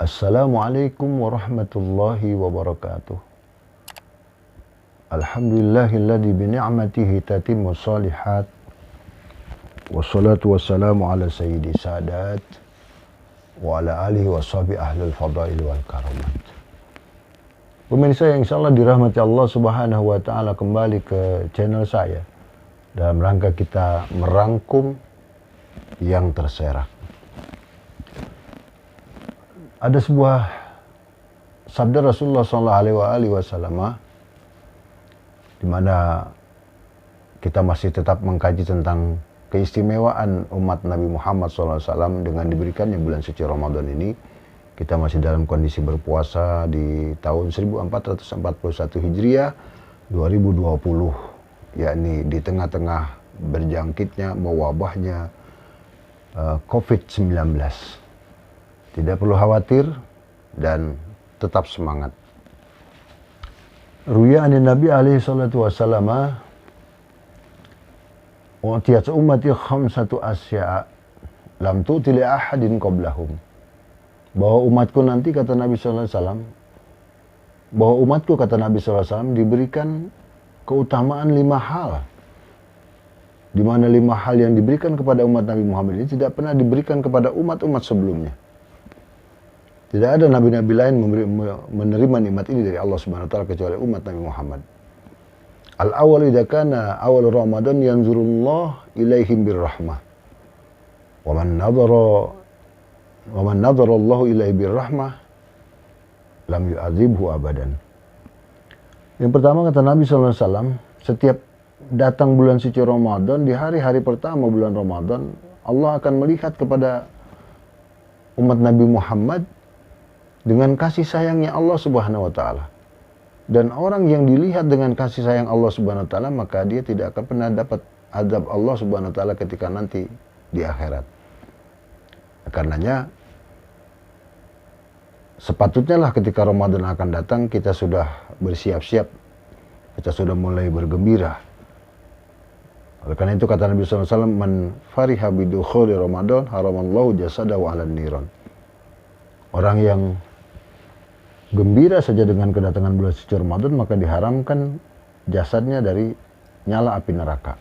Assalamualaikum warahmatullahi wabarakatuh. Alhamdulillahilladzi bini'matihi tatimmu shalihat. Wassalatu wassalamu ala sayyidi sadat wa ala alihi wa sahbihi ahlul fadail wal karamat. Pemirsa yang insyaallah dirahmati Allah subhanahu wa ta'ala, kembali ke channel saya dalam rangka kita merangkum yang terserak. Ada sebuah sabda Rasulullah SAW di mana kita masih tetap mengkaji tentang keistimewaan umat Nabi Muhammad SAW dengan diberikannya bulan suci Ramadan ini. Kita masih dalam kondisi berpuasa di tahun 1441 Hijriah 2020, yakni di tengah-tengah berjangkitnya, mewabahnya COVID-19. Tidak perlu khawatir dan tetap semangat. Ruya an Nabi alaihi salatu wasallam utiyat ummati khamsatu asya'a lam tu'ti li ahadin qablahum. Bahwa umatku nanti, kata Nabi sallallahu alaihi wasallam, bahwa umatku, kata Nabi sallallahu alaihi wasallam, diberikan keutamaan 5 hal. Di mana 5 hal yang diberikan kepada umat Nabi Muhammad ini tidak pernah diberikan kepada umat-umat sebelumnya. Tidak ada nabi-nabi lain menerima nikmat ini dari Allah Subhanahu wa taala kecuali umat Nabi Muhammad. Al-awwal idza kana awal Ramadan yanzurullah ilaihim birrahmah. Wa man nadhara Allah ilaihi birrahmah lam yu'adzibhu abadan. Yang pertama, kata Nabi sallallahu alaihi wasallam, setiap datang bulan suci Ramadan, di hari-hari pertama bulan Ramadan, Allah akan melihat kepada umat Nabi Muhammad dengan kasih sayangnya Allah Subhanahu wa taala. Dan orang yang dilihat dengan kasih sayang Allah Subhanahu wa taala, maka dia tidak akan pernah dapat azab Allah Subhanahu wa taala ketika nanti di akhirat. Karenanya sepatutnya lah ketika Ramadan akan datang kita sudah bersiap-siap, kita sudah mulai bergembira. Oleh karena itu kata Nabi sallallahu alaihi wasallam, man fariha bidukhuli Ramadan haramallahu jasadahu 'alan niran. Orang yang gembira saja dengan kedatangan bulan suci Ramadan, maka diharamkan jasadnya dari nyala api neraka.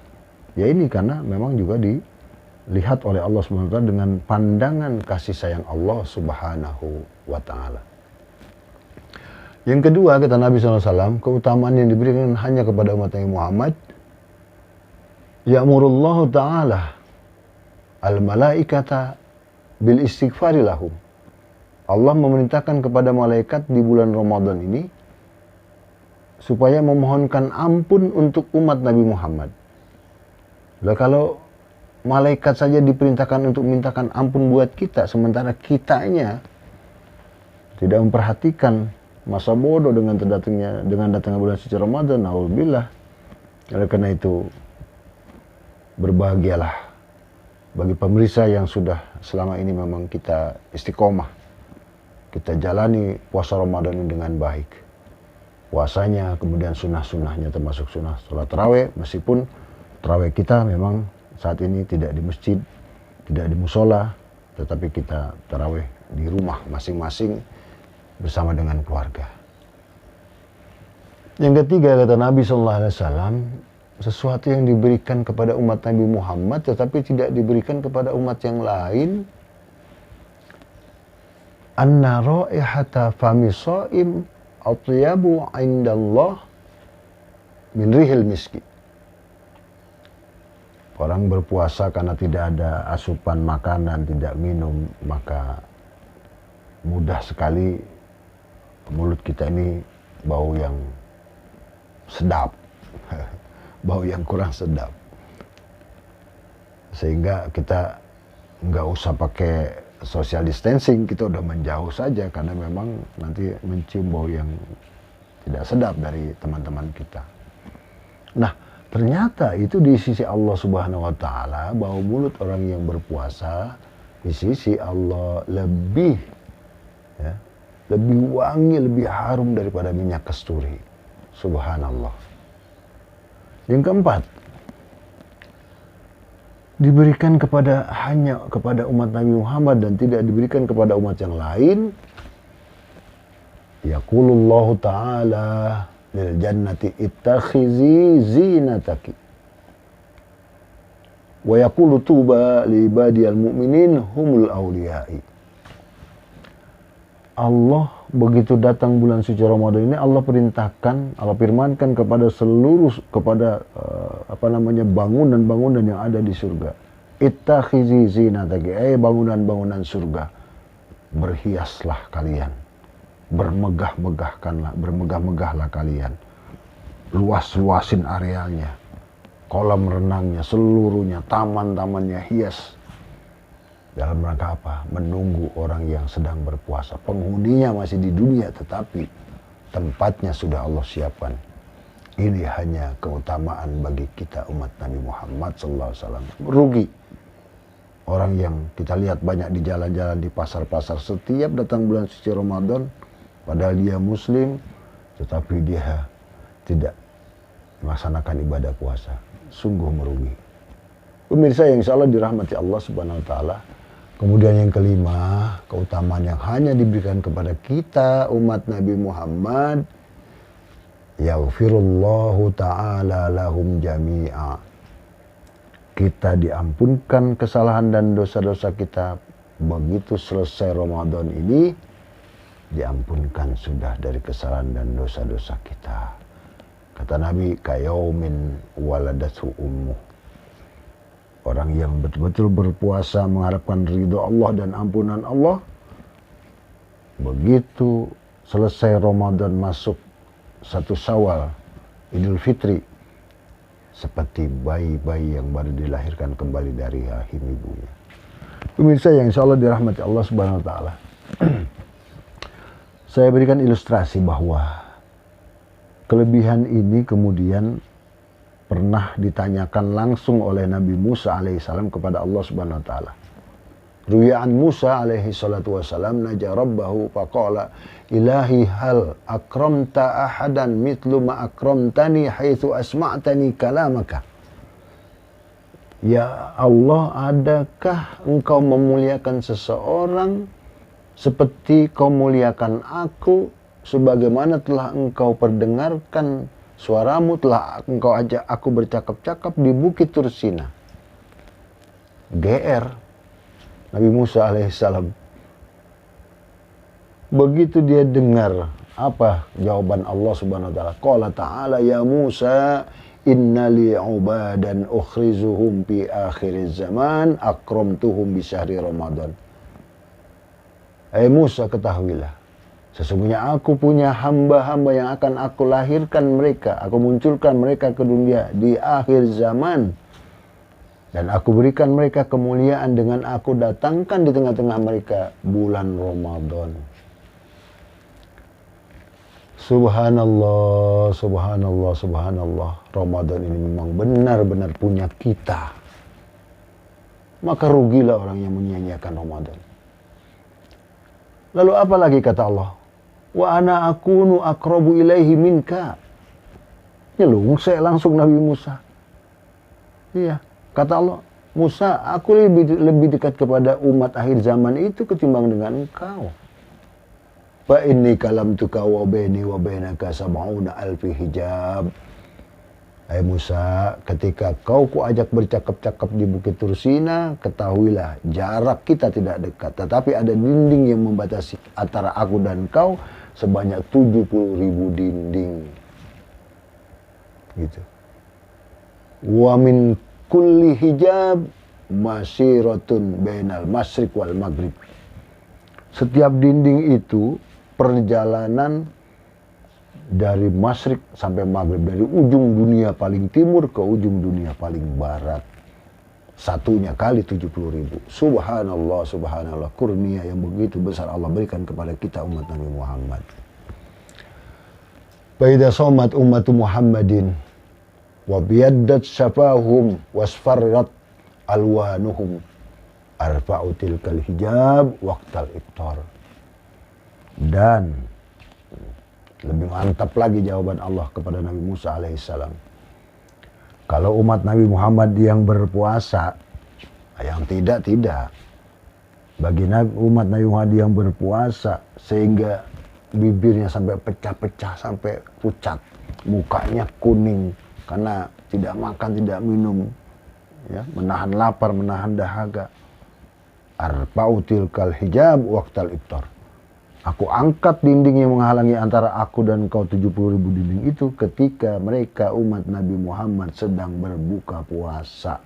Ya ini karena memang juga dilihat oleh Allah Subhanahu wa taala dengan pandangan kasih sayang Allah Subhanahu wa taala. Yang kedua, kata Nabi SAW, keutamaan yang diberikan hanya kepada umat Nabi Muhammad. Ya'murullahu ta'ala al-malaikata bil istighfari lahum. Allah memerintahkan kepada malaikat di bulan Ramadan ini supaya memohonkan ampun untuk umat Nabi Muhammad. Lah kalau malaikat saja diperintahkan untuk mintakan ampun buat kita, sementara kitanya tidak memperhatikan, masa bodoh dengan datangnya bulan suci Ramadan, naudzubillah. Oleh karena itu berbahagialah bagi pemirsa yang sudah selama ini memang kita istiqomah, kita jalani puasa Ramadan ini dengan baik. Puasanya, kemudian sunnah-sunnahnya termasuk sunnah sholat tarawih, meskipun tarawih kita memang saat ini tidak di masjid, tidak di musola, tetapi kita tarawih di rumah masing-masing bersama dengan keluarga. Yang ketiga, kata Nabi SAW, sesuatu yang diberikan kepada umat Nabi Muhammad tetapi tidak diberikan kepada umat yang lain, anna raihata fami shaim atyabu indallah min rihil miski. Orang berpuasa karena tidak ada asupan makanan, tidak minum, maka mudah sekali mulut kita ini bau yang sedap, bau yang kurang sedap. Sehingga kita nggak usah pakai social distancing, kita udah menjauh saja karena memang nanti mencium bau yang tidak sedap dari teman-teman kita. Nah, ternyata itu di sisi Allah Subhanahu wa taala, bau mulut orang yang berpuasa di sisi Allah lebih wangi, lebih harum daripada minyak kasturi. Subhanallah. Yang keempat, diberikan hanya kepada umat Nabi Muhammad dan tidak diberikan kepada umat yang lain, Yaqulullahu ta'ala lil jannati ittakhizi zinataki. Wa yaqulu tuba li ibadiyal mu'minin humul awliyai. Allah begitu datang bulan suci Ramadan ini, Allah perintahkan, Allah firmankan kepada seluruh bangunan-bangunan yang ada di surga. Ittakhizi zinataki, bangunan-bangunan surga, berhiaslah kalian, bermegah-megahlah kalian, luas-luasin arealnya, kolam renangnya, seluruhnya, taman-tamannya hias. Dalam rangka apa? Menunggu orang yang sedang berpuasa. Penghuninya masih di dunia, tetapi tempatnya sudah Allah siapkan. Ini hanya keutamaan bagi kita umat Nabi Muhammad SAW. Rugi orang yang kita lihat banyak di jalan-jalan, di pasar-pasar, setiap datang bulan suci Ramadan, padahal dia Muslim, tetapi dia tidak melaksanakan ibadah puasa. Sungguh merugi. Pemirsa yang insya Allah dirahmati Allah Subhanahu Wa Taala. Kemudian yang kelima, keutamaan yang hanya diberikan kepada kita umat Nabi Muhammad, yaghfirullahu ta'ala lahum jami'a. Kita diampunkan kesalahan dan dosa-dosa kita. Begitu selesai Ramadan ini, diampunkan sudah dari kesalahan dan dosa-dosa kita. Kata Nabi, kayaumin waladathu ummuh. Orang yang betul-betul berpuasa mengharapkan ridho Allah dan ampunan Allah, begitu selesai Ramadan masuk 1 Syawal, Idul Fitri, seperti bayi-bayi yang baru dilahirkan kembali dari rahim ibunya. Pemirsa yang insya Allah dirahmati Allah Subhanahu Wa Taala. Saya berikan ilustrasi bahwa kelebihan ini kemudian pernah ditanyakan langsung oleh Nabi Musa alaihissalam kepada Allah Subhanahu Wa Taala. Ruya an Musa alaihi salatu wassalam naja rabbahu faqala ilahi hal akramta ahadan mithlu ma akramtani haitsu asma'tani kalamaka. Ya Allah, adakah engkau memuliakan seseorang seperti kau muliakan aku, sebagaimana telah engkau perdengarkan suaramu, telah engkau ajak aku bercakap-cakap di Bukit Tursina. GR Nabi Musa alaihissalam. Begitu dia dengar apa jawaban Allah Subhanahu wa taala. Qala ta'ala ya Musa inna li ubadan ukhrizuhum fi akhiriz zaman akramtuhum bi syahri Ramadan. Hai Musa, ketahuilah, sesungguhnya aku punya hamba-hamba yang akan aku lahirkan mereka, aku munculkan mereka ke dunia di akhir zaman. Dan aku berikan mereka kemuliaan dengan aku datangkan di tengah-tengah mereka bulan Ramadan. Subhanallah, subhanallah, subhanallah. Ramadan ini memang benar-benar punya kita. Maka rugilah orang yang menyia-nyiakan Ramadan. Lalu apa lagi kata Allah? Wa ana akunu aqrabu ilaihi minka. Nyelungsek langsung Nabi Musa. Iya. Kata Allah, Musa, aku lebih dekat kepada umat akhir zaman itu ketimbang dengan engkau. Fa inni kalamtuka wa baini wa bainaka sab'una alfi hijab. Hai Musa, ketika kau kuajak bercakap-cakap di Bukit Tursina, ketahuilah jarak kita tidak dekat, tetapi ada dinding yang membatasi antara aku dan kau sebanyak 70.000 dinding. Gitu. Wa min kulli hijab masyiratun bainal masyriq wal maghrib. Setiap dinding itu perjalanan dari masyriq sampai maghrib, dari ujung dunia paling timur ke ujung dunia paling barat. Satunya kali 70.000. Subhanallah, subhanallah, kurnia yang begitu besar Allah berikan kepada kita umat Nabi Muhammad. Faida somat ummatu Muhammadin wa biyaddat syafahum wasfarrat alwanuhum arfa'u tilkal hijab waqtal iftar. Dan lebih mantap lagi jawaban Allah kepada Nabi Musa alaihissalam. Kalau umat Nabi Muhammad yang berpuasa, yang tidak. Bagi umat Nabi Muhammad yang berpuasa sehingga bibirnya sampai pecah-pecah, sampai pucat, mukanya kuning karena tidak makan, tidak minum, ya, menahan lapar, menahan dahaga. Arfa'u tilkal hijab waqtal iftar. Aku angkat dinding yang menghalangi antara aku dan kau 70.000 dinding itu ketika mereka umat Nabi Muhammad sedang berbuka puasa.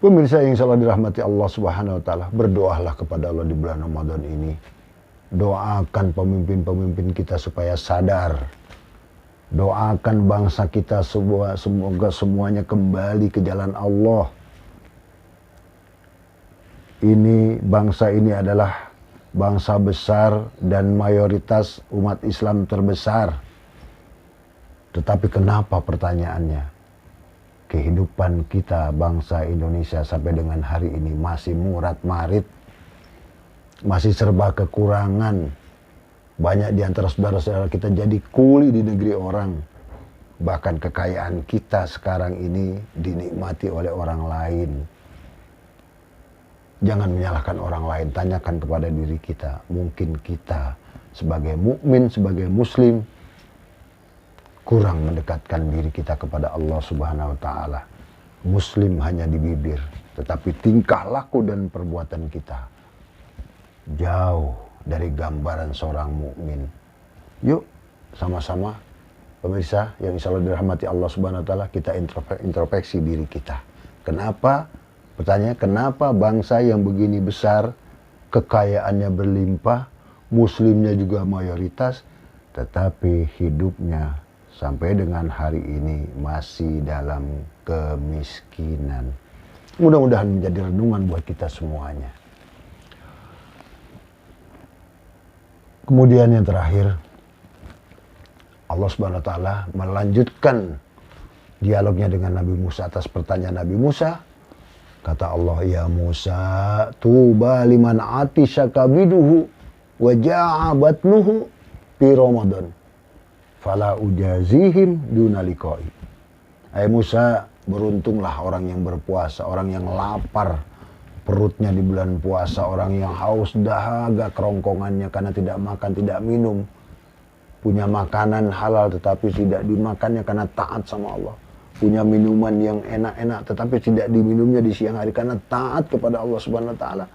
Pemirsa yang salah dirahmati Allah Subhanahu wa taala, berdoalah kepada Allah di bulan Ramadan ini. Doakan pemimpin-pemimpin kita supaya sadar. Doakan bangsa kita semoga semuanya kembali ke jalan Allah. Bangsa ini adalah bangsa besar dan mayoritas umat Islam terbesar. Tetapi kenapa pertanyaannya? Kehidupan kita bangsa Indonesia sampai dengan hari ini masih murat-marit, masih serba kekurangan. Banyak di antara saudara-saudara kita jadi kuli di negeri orang. Bahkan kekayaan kita sekarang ini dinikmati oleh orang lain. Jangan menyalahkan orang lain, tanyakan kepada diri kita. Mungkin kita sebagai mukmin, sebagai muslim, kurang mendekatkan diri kita kepada Allah Subhanahu wa taala. Muslim hanya di bibir, tetapi tingkah laku dan perbuatan kita jauh dari gambaran seorang mukmin. Yuk sama-sama pemirsa yang insyaallah dirahmati Allah Subhanahu wa taala, kita introspeksi diri kita. Kenapa? Pertanyaan, kenapa bangsa yang begini besar, kekayaannya berlimpah, muslimnya juga mayoritas, tetapi hidupnya sampai dengan hari ini masih dalam kemiskinan? Mudah-mudahan menjadi renungan buat kita semuanya. Kemudian yang terakhir, Allah Subhanahu wa taala melanjutkan dialognya dengan Nabi Musa atas pertanyaan Nabi Musa. Kata Allah, ya Musa, tuba liman atisha kabiduhu wa ja'a batnuhu fi Ramadan fala ujazihim duna liqa'i. Hai Musa, beruntunglah orang yang berpuasa, orang yang lapar perutnya di bulan puasa, orang yang haus dahaga kerongkongannya karena tidak makan, tidak minum, punya makanan halal tetapi tidak dimakannya karena taat sama Allah, punya minuman yang enak-enak tetapi tidak diminumnya di siang hari karena taat kepada Allah Subhanahu wa taala.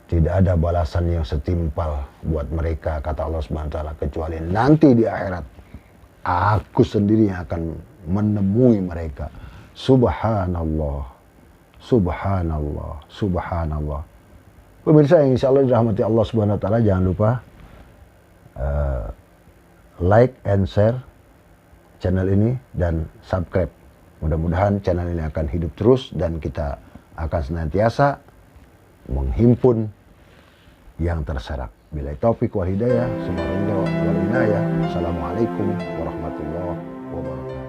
Tidak ada balasan yang setimpal buat mereka, kata Allah Subhanahu wa taala, kecuali nanti di akhirat aku sendiri yang akan menemui mereka. Subhanallah, subhanallah, subhanallah. Pemirsa yang insyaallah dirahmati Allah Subhanahu wa taala, jangan lupa like and share channel ini dan subscribe. Mudah-mudahan channel ini akan hidup terus dan kita akan senantiasa menghimpun yang terserak. Bila taufik wal hidayah, semoga wal inayah. Assalamualaikum warahmatullahi wabarakatuh.